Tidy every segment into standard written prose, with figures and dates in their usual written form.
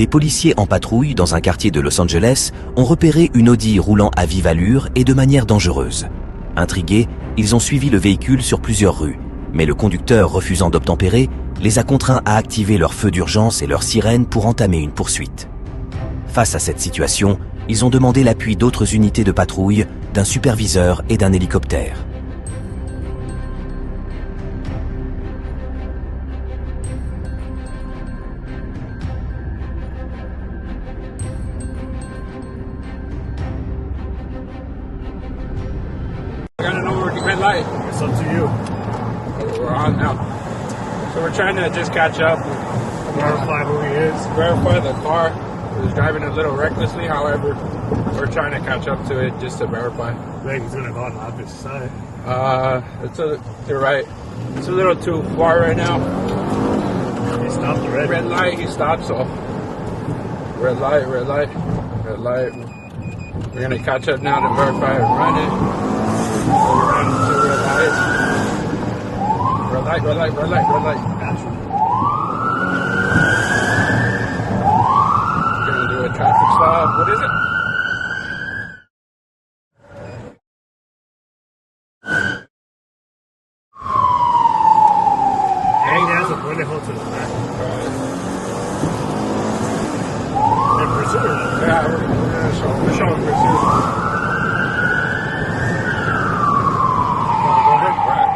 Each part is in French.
des policiers en patrouille dans un quartier de Los Angeles ont repéré une Audi roulant à vive allure et de manière dangereuse. Intrigués, ils ont suivi le véhicule sur plusieurs rues, mais le conducteur, refusant d'obtempérer, les a contraints à activer leur feu d'urgence et leur sirène pour entamer une poursuite. Face à cette situation, ils ont demandé l'appui d'autres unités de patrouille, d'un superviseur et d'un hélicoptère. I gotta know where the red light. It's up to you. We're on now. So we're trying to just catch up, Verify who he is. verify the car. He was driving a little recklessly, however, we're trying to catch up to it just to verify. I think he's gonna go on the opposite side. You're right. It's a little too far right now. He stopped already. Red light, he stopped, so red light, red light, red light. We're gonna catch up now to verify and run it. We're running to red light. Red light, red light, red light, red light. Natural. We're gonna do a traffic stop. What is it? And he has a bullet hole to the back. And pursuit or not? Yeah, we're showing pursuit. Right.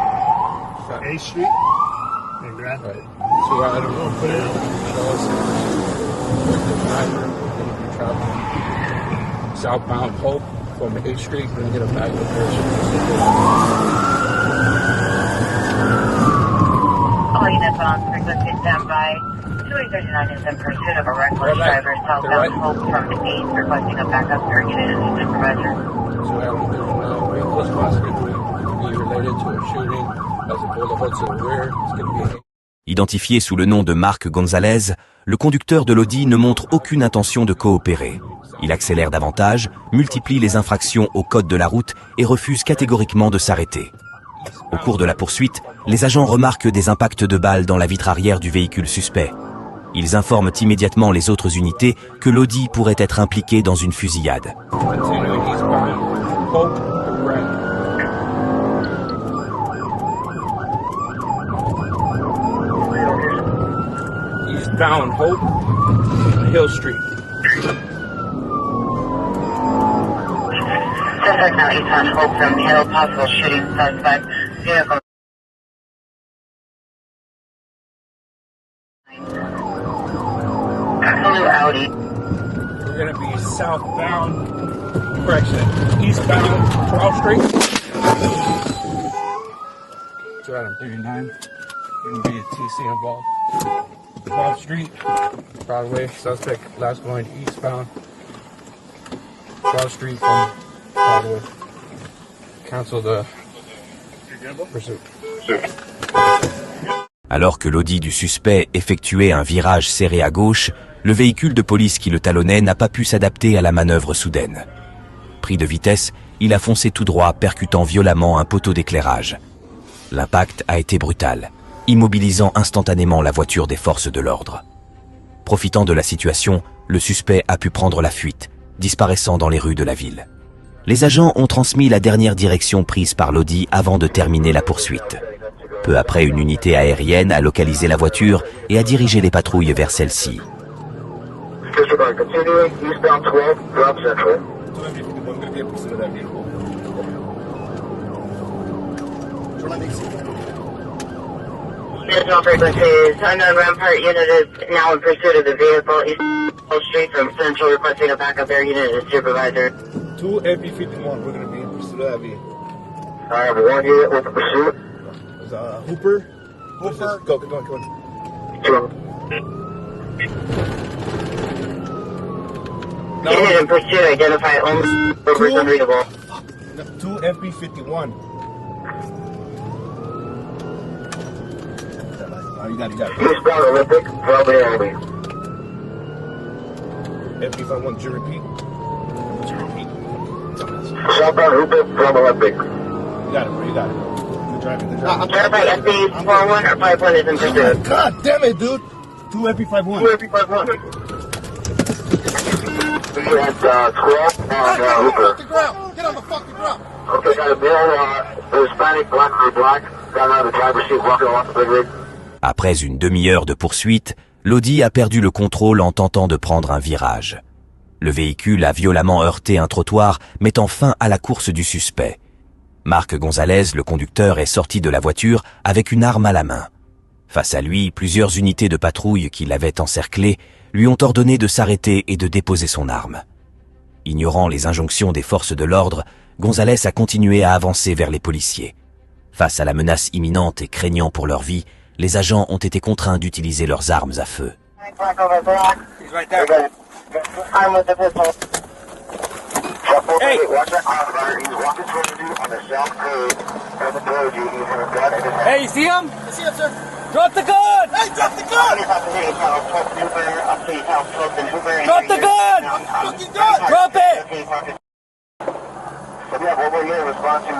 8th Street and Grand. Right. So I don't know. Put it in. Show us the driver. We're going to be traveling southbound Hope from 8th Street. We're going to get a back location. All units on frequency standby. 2839 is in pursuit of a reckless driver southbound Hope from 8th, requesting a backup for unit and supervisor. So there's no reckless possibly be related to a shooting as a bullet hole to the rear. It's going to be. Identifié sous le nom de Marc Gonzalez, le conducteur de l'Audi ne montre aucune intention de coopérer. Il accélère davantage, multiplie les infractions au code de la route et refuse catégoriquement de s'arrêter. Au cours de la poursuite, les agents remarquent des impacts de balles dans la vitre arrière du véhicule suspect. Ils informent immédiatement les autres unités que l'Audi pourrait être impliqué dans une fusillade. Continuing eastbound Hope to Grand. Eastbound Hope, Hill Street. Suspect now eastbound Hope from Hill, possible shooting suspect. Vehicle. Blue Audi. We're going to be southbound, eastbound 12th Street. So Adam 39, going to be a TC involved. 12th Street, Broadway, suspect last going eastbound. 12th Street from Broadway. Cancel the pursuit. Alors que l'Audi du suspect effectuait un virage serré à gauche, le véhicule de police qui le talonnait n'a pas pu s'adapter à la manœuvre soudaine. Pris de vitesse, il a foncé tout droit, percutant violemment un poteau d'éclairage. L'impact a été brutal, immobilisant instantanément la voiture des forces de l'ordre. Profitant de la situation, le suspect a pu prendre la fuite, disparaissant dans les rues de la ville. Les agents ont transmis la dernière direction prise par l'Audi avant de terminer la poursuite. Peu après, une unité aérienne a localisé la voiture et a dirigé les patrouilles vers celle-ci. Additional frequencies. Unknown Rampart unit is now in pursuit of the vehicle. East Hill Street from Central, requesting a backup air unit and supervisor. 2 MP51, we're going to be in pursuit of that vehicle. I have one unit with pursuit. Is Hooper? Hooper? Go. Unit in pursuit, identify only Hooper's unreadable. 2 MP51. Oh, you got it. Eastbound Olympic, Broadway Avenue. MP51, did you repeat? Southbound Hooper from Olympic. You got it, bro. You got it. Good driving. Verify SB41 or 51 is in pursuit. God damn it, dude. 2 MP51. 2 MP51. FB at 12 on Hooper. Get on the fucking ground. Okay, got a male Hispanic, black on black. Got out of the driver's seat, walking off the big rig. Après une demi-heure de poursuite, l'Audi a perdu le contrôle en tentant de prendre un virage. Le véhicule a violemment heurté un trottoir, mettant fin à la course du suspect. Marc Gonzalez, le conducteur, est sorti de la voiture avec une arme à la main. Face à lui, plusieurs unités de patrouille qui l'avaient encerclé lui ont ordonné de s'arrêter et de déposer son arme. Ignorant les injonctions des forces de l'ordre, Gonzalez a continué à avancer vers les policiers. Face à la menace imminente et craignant pour leur vie, les agents ont été contraints d'utiliser leurs armes à feu. Black over black. He's right there. I'm with the pistol. Hey! Watch that car. He's walking towards you on the south curve. Coming towards you. He's got a gun in his hand. Hey, you see him? I see him, sir. Drop the gun! Hey, drop the gun! Drop the gun! Fucking gun! Drop it! So we have one more unit in response to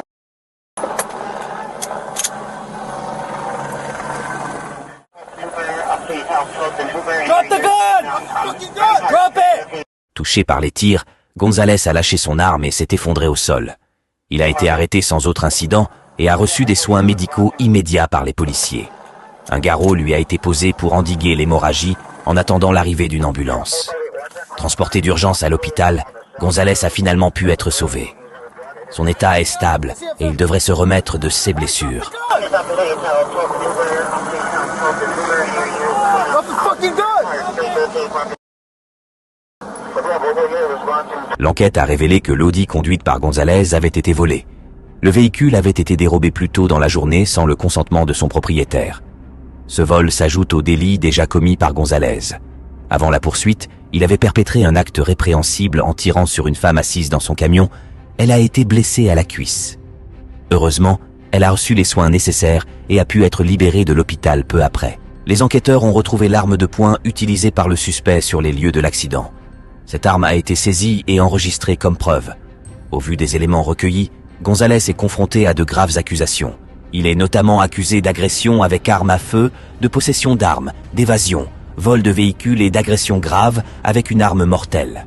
Drop the gun! Fucking gun! Drop it! Touché par les tirs, Gonzalez a lâché son arme et s'est effondré au sol. Il a été arrêté sans autre incident et a reçu des soins médicaux immédiats par les policiers. Un garrot lui a été posé pour endiguer l'hémorragie en attendant l'arrivée d'une ambulance. Transporté d'urgence à l'hôpital, Gonzalez a finalement pu être sauvé. Son état est stable et il devrait se remettre de ses blessures. Drop the fucking gun! L'enquête a révélé que l'Audi conduite par Gonzalez avait été volée. Le véhicule avait été dérobé plus tôt dans la journée sans le consentement de son propriétaire. Ce vol s'ajoute au délit déjà commis par Gonzalez. Avant la poursuite, il avait perpétré un acte répréhensible en tirant sur une femme assise dans son camion. Elle a été blessée à la cuisse. Heureusement, elle a reçu les soins nécessaires et a pu être libérée de l'hôpital peu après. Les enquêteurs ont retrouvé l'arme de poing utilisée par le suspect sur les lieux de l'accident. Cette arme a été saisie et enregistrée comme preuve. Au vu des éléments recueillis, Gonzalez est confronté à de graves accusations. Il est notamment accusé d'agression avec arme à feu, de possession d'armes, d'évasion, vol de véhicule et d'agression grave avec une arme mortelle.